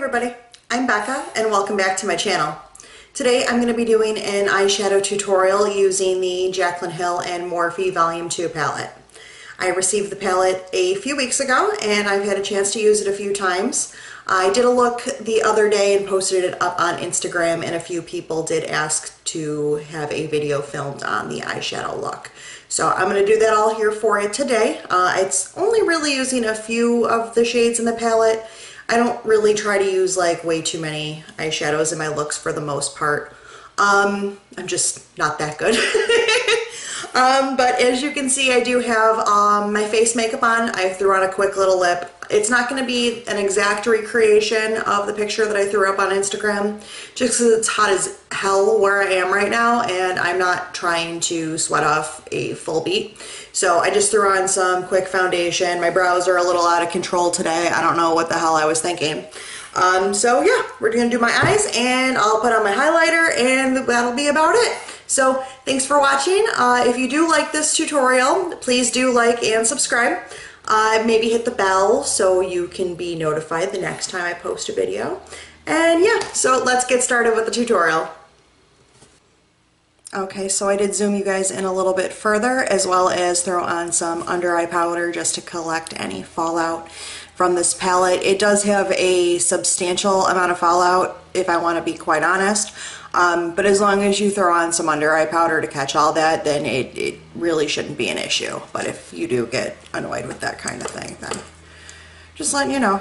everybody, I'm Becca and welcome back to my channel. Today I'm going to be doing an eyeshadow tutorial using the Jaclyn Hill and Morphe Volume 2 palette. I received the palette a few weeks ago and I've had a chance to use it a few times. I did a look the other day and posted it up on Instagram, and a few people did ask to have a video filmed on the eyeshadow look. So I'm going to do that all here for you today. It's only really using a few of the shades in the palette. I don't really try to use like way too many eyeshadows in my looks for the most part. I'm just not that good. But as you can see, I do have my face makeup on. I threw on a quick little lip. It's not going to be an exact recreation of the picture that I threw up on Instagram, just because it's hot as hell where I am right now and I'm not trying to sweat off a full beat. So I just threw on some quick foundation. My brows are a little out of control today. I don't know what the hell I was thinking. So yeah, we're gonna do my eyes and I'll put on my highlighter and that'll be about it. So thanks for watching. If you do like this tutorial, please do like and subscribe. Maybe hit the bell so you can be notified the next time I post a video. And yeah, so let's get started with the tutorial. Okay, so I did zoom you guys in a little bit further, as well as throw on some under eye powder just to collect any fallout from this palette. It does have a substantial amount of fallout, if I want to be quite honest. But as long as you throw on some under eye powder to catch all that, then it really shouldn't be an issue. But if you do get annoyed with that kind of thing, then just letting you know.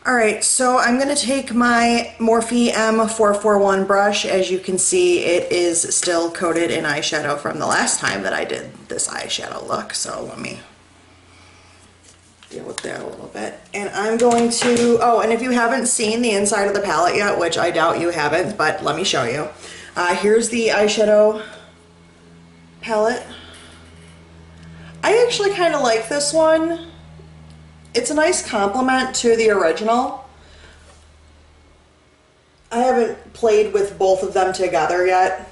Alright, so I'm going to take my Morphe M441 brush. As you can see, it is still coated in eyeshadow from the last time that I did this eyeshadow look. So let me deal with that a little bit. And I'm going to, oh, and if you haven't seen the inside of the palette yet, which I doubt you haven't, but let me show you. Here's the eyeshadow palette. I actually kind of like this one. It's a nice complement to the original. I haven't played with both of them together yet,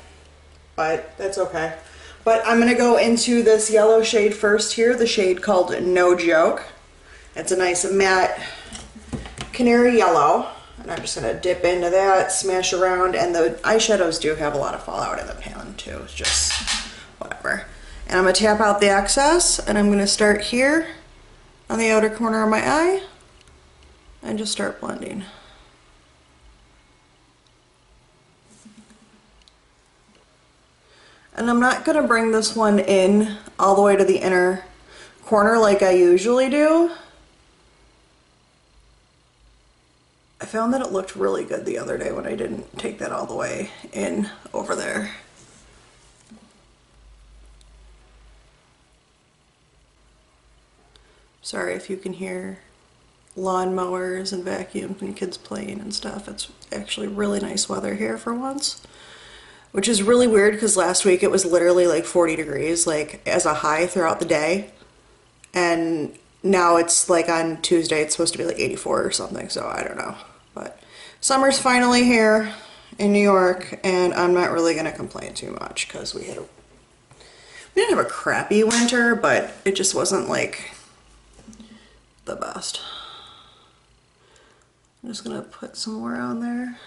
but that's okay. But I'm going to go into this yellow shade first here, the shade called No Joke. It's a nice matte canary yellow, and I'm just going to dip into that, smash around, and the eyeshadows do have a lot of fallout in the pan too. It's just whatever. And I'm going to tap out the excess, and I'm going to start here on the outer corner of my eye and just start blending. And I'm not going to bring this one in all the way to the inner corner like I usually do. I found that it looked really good the other day when I didn't take that all the way in over there. Sorry if you can hear lawnmowers and vacuums and kids playing and stuff. It's actually really nice weather here for once, which is really weird because last week it was literally like 40 degrees like as a high throughout the day, and now it's like on Tuesday it's supposed to be like 84 or something, so I don't know. But summer's finally here in New York and I'm not really gonna complain too much because we didn't have a crappy winter, but it just wasn't like the best. I'm just gonna put some more on there.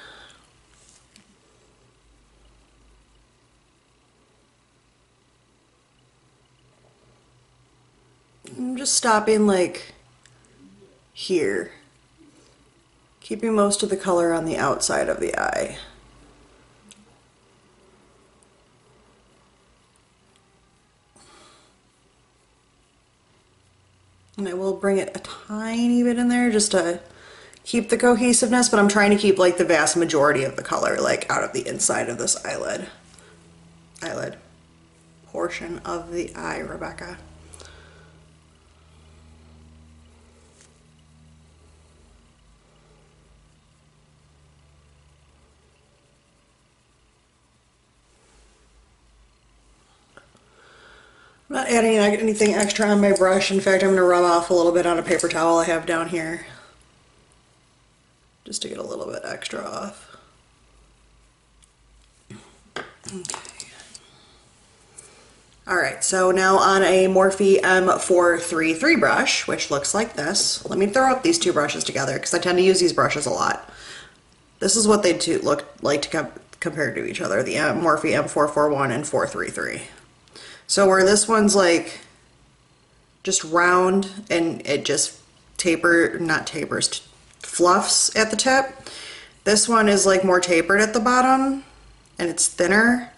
I'm just stopping like here, keeping most of the color on the outside of the eye. And I will bring it a tiny bit in there just to keep the cohesiveness, but I'm trying to keep like the vast majority of the color like out of the inside of this eyelid portion of the eye, Rebecca. I'm not adding anything extra on my brush. In fact, I'm going to rub off a little bit on a paper towel I have down here just to get a little bit extra off. Okay. Alright, so now on a Morphe M433 brush, which looks like this. Let me throw up these two brushes together because I tend to use these brushes a lot. This is what they look like compared to each other, the Morphe M441 and 433. So where this one's like just round and it just fluffs at the tip, this one is like more tapered at the bottom and it's thinner.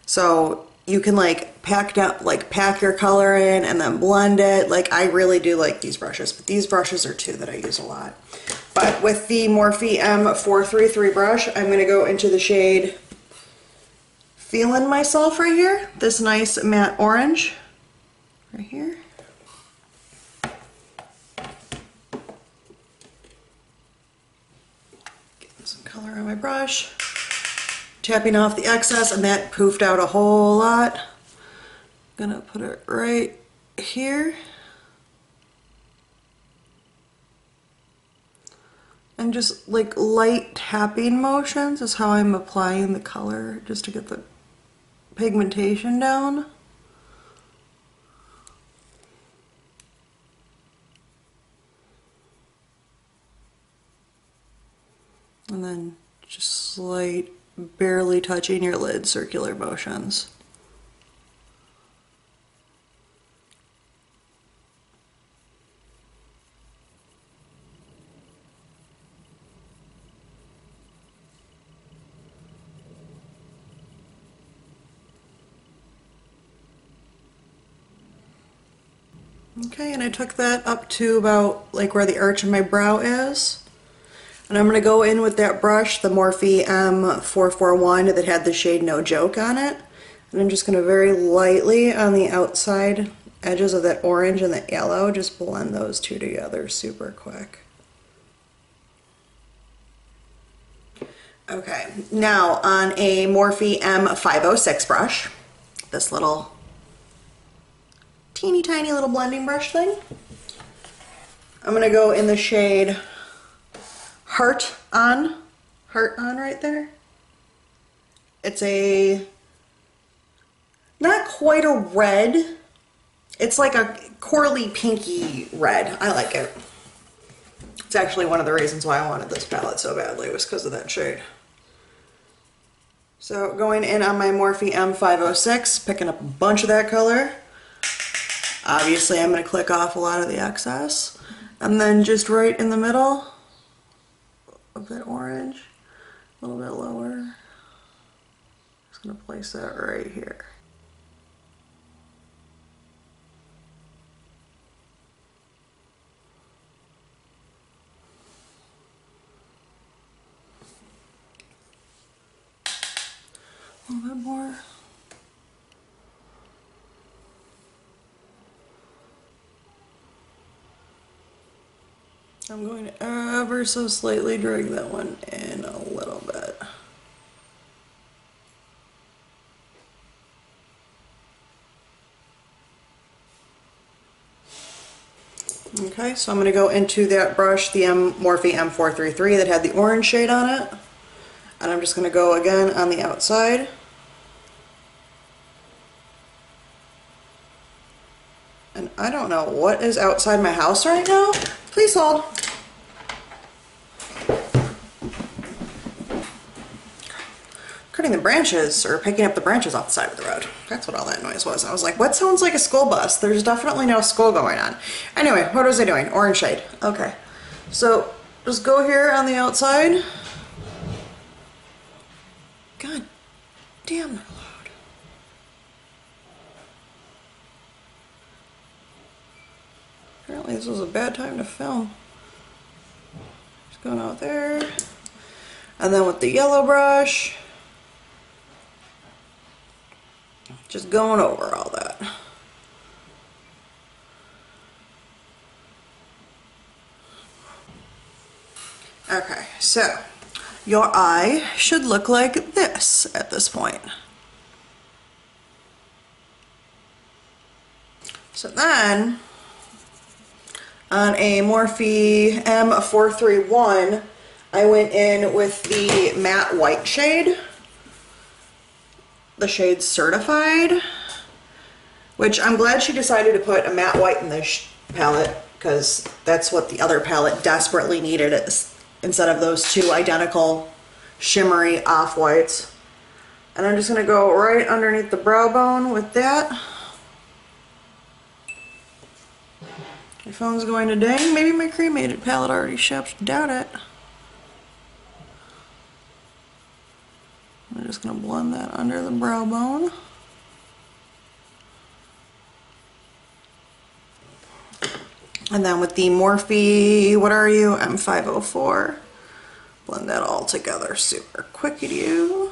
So you can like pack your color in and then blend it. Like, I really do like these brushes, but these brushes are two that I use a lot. But with the Morphe M433 brush, I'm going to go into the shade Feeling Myself right here. This nice matte orange right here. Getting some color on my brush. Tapping off the excess, and that poofed out a whole lot. Gonna put it right here. And just like light tapping motions is how I'm applying the color, just to get the pigmentation down. And then just slight, barely touching your lid circular motions. Okay, and I took that up to about like where the arch of my brow is. And I'm going to go in with that brush, the Morphe M441 that had the shade No Joke on it. And I'm just going to very lightly on the outside edges of that orange and the yellow, just blend those two together super quick. Okay, now on a Morphe M506 brush, this little teeny tiny little blending brush thing, I'm going to go in the shade Heart On right there. It's not quite a red, it's like a corally pinky red. I like it. It's actually one of the reasons why I wanted this palette so badly, was because of that shade. So going in on my Morphe M506, picking up a bunch of that color. Obviously I'm going to click off a lot of the excess. And then just right in the middle of that orange, a little bit lower. Just going to place that right here. A little bit more. I'm going to ever so slightly drag that one in a little bit. Okay, so I'm going to go into that brush, the Morphe M433 that had the orange shade on it. And I'm just going to go again on the outside. And I don't know what is outside my house right now. Please hold. Cutting the branches, or picking up the branches off the side of the road. That's what all that noise was. I was like, what sounds like a school bus? There's definitely no school going on. Anyway, what was I doing? Orange shade. Okay. So just go here on the outside. God damn, they're loud. Apparently this was a bad time to film. Just going out there. And then with the yellow brush, just going over all that. Okay, so your eye should look like this at this point. So then, on a Morphe M431, I went in with the matte white shade, the shade Certified, which I'm glad she decided to put a matte white in this palette, because that's what the other palette desperately needed, instead of those two identical shimmery off-whites. And I'm just going to go right underneath the brow bone with that. My phone's going to ding. Maybe my cremated palette already shipped. Doubt it. I'm just going to blend that under the brow bone. And then with the Morphe, what are you? M504. Blend that all together super quickity-doo.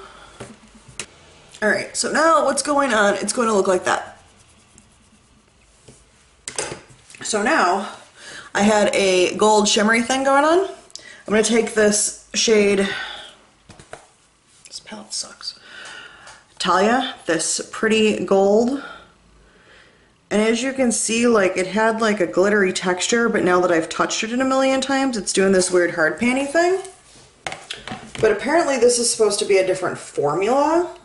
Alright, so now what's going on? It's going to look like that. So now I had a gold shimmery thing going on. I'm going to take this shade, this palette sucks, Talia, this pretty gold. And as you can see, like, it had like a glittery texture, but now that I've touched it a million times, it's doing this weird hard panty thing. But apparently this is supposed to be a different formula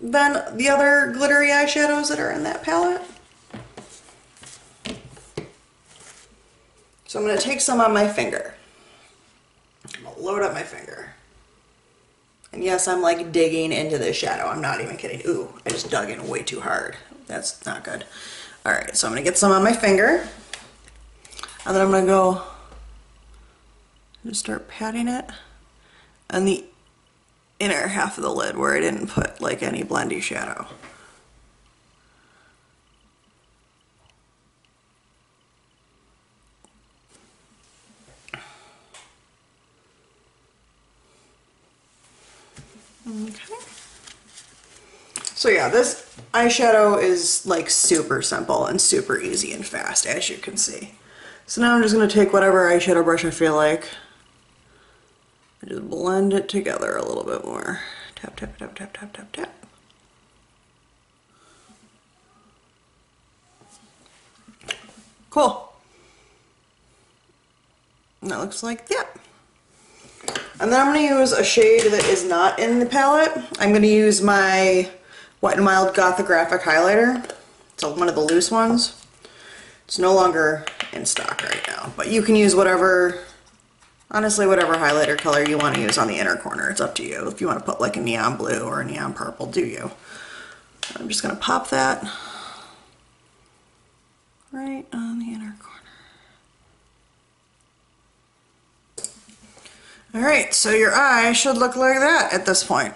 than the other glittery eyeshadows that are in that palette. So I'm going to take some on my finger. I'm going to load up my finger. And yes, I'm like digging into this shadow. I'm not even kidding. Ooh, I just dug in way too hard. That's not good. Alright, so I'm going to get some on my finger. And then I'm going to go just start patting it on the inner half of the lid where I didn't put like any blendy shadow. Okay. So yeah, this eyeshadow is like super simple and super easy and fast, as you can see. So now I'm just going to take whatever eyeshadow brush I feel like and just blend it together a little bit more. Tap, tap, tap, tap, tap, tap, tap. Cool. And that looks like that. And then I'm going to use a shade that is not in the palette. I'm going to use my Wet n Wild Gothographic highlighter. It's one of the loose ones. It's no longer in stock right now, but you can use whatever, honestly, whatever highlighter color you want to use on the inner corner. It's up to you. If you want to put like a neon blue or a neon purple, do you. I'm just going to pop that right on the inner corner. Alright, so your eye should look like that at this point.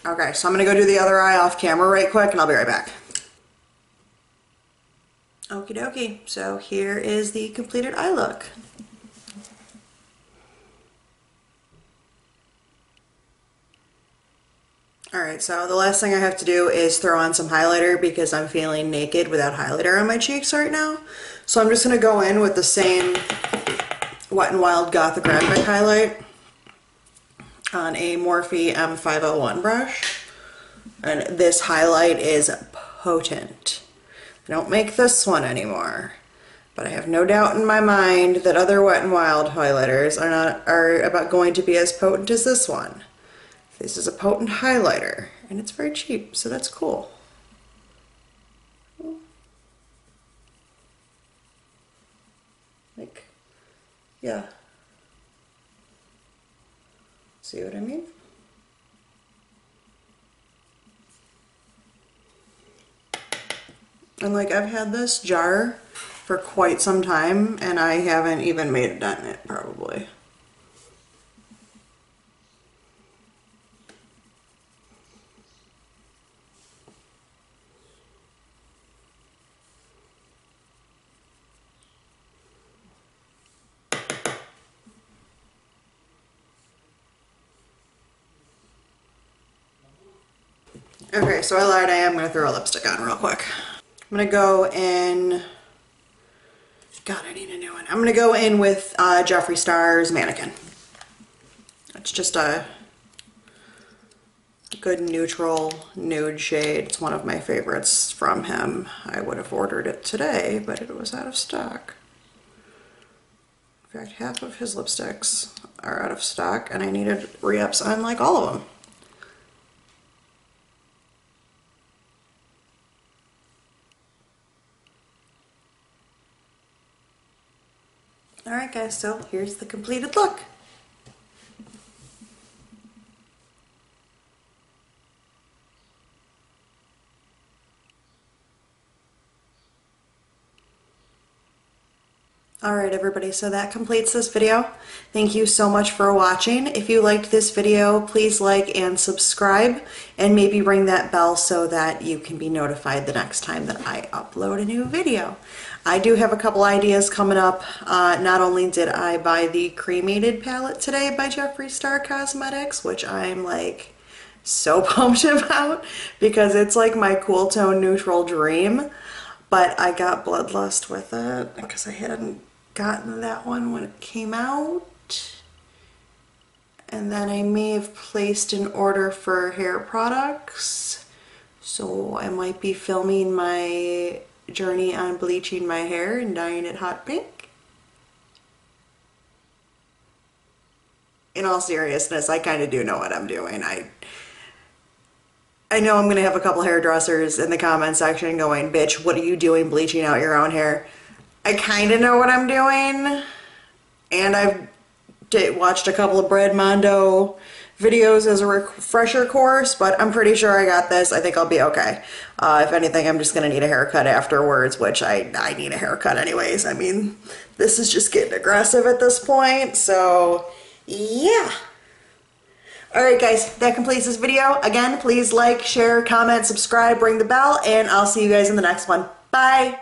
Okay, so I'm going to go do the other eye off camera right quick and I'll be right back. Okie dokie, so here is the completed eye look. Alright, so the last thing I have to do is throw on some highlighter because I'm feeling naked without highlighter on my cheeks right now. So I'm just going to go in with the same Wet n Wild Gothographic highlight on a Morphe M501 brush. And this highlight is potent. I don't make this one anymore, but I have no doubt in my mind that other Wet n Wild highlighters are going to be as potent as this one. This is a potent highlighter, and it's very cheap, so that's cool. Like, yeah. See what I mean? And like, I've had this jar for quite some time, and I haven't even made a dent in it, probably. Okay, so I lied. I am going to throw a lipstick on real quick. I'm going to go in... God, I need a new one. I'm going to go in with Jeffree Star's Mannequin. It's just a good neutral nude shade. It's one of my favorites from him. I would have ordered it today, but it was out of stock. In fact, half of his lipsticks are out of stock and I needed re-ups on like all of them. Alright guys, so here's the completed look. Alright everybody, so that completes this video. Thank you so much for watching. If you liked this video, please like and subscribe and maybe ring that bell so that you can be notified the next time that I upload a new video. I do have a couple ideas coming up. Not only did I buy the cremated palette today by Jeffree Star Cosmetics, which I'm like so pumped about because it's like my cool tone neutral dream, but I got Bloodlust with it because I hadn't gotten that one when it came out. And then I may have placed an order for hair products, so I might be filming my journey on bleaching my hair and dyeing it hot pink. In all seriousness, I kind of do know what I'm doing. I know I'm going to have a couple hairdressers in the comment section going, bitch, what are you doing bleaching out your own hair? I kind of know what I'm doing, and I've watched a couple of Brad Mondo videos as a refresher course, but I'm pretty sure I got this. I think I'll be okay. If anything, I'm just going to need a haircut afterwards, which I need a haircut anyways. I mean, this is just getting aggressive at this point, so yeah. Alright guys, that completes this video. Again, please like, share, comment, subscribe, ring the bell, and I'll see you guys in the next one. Bye!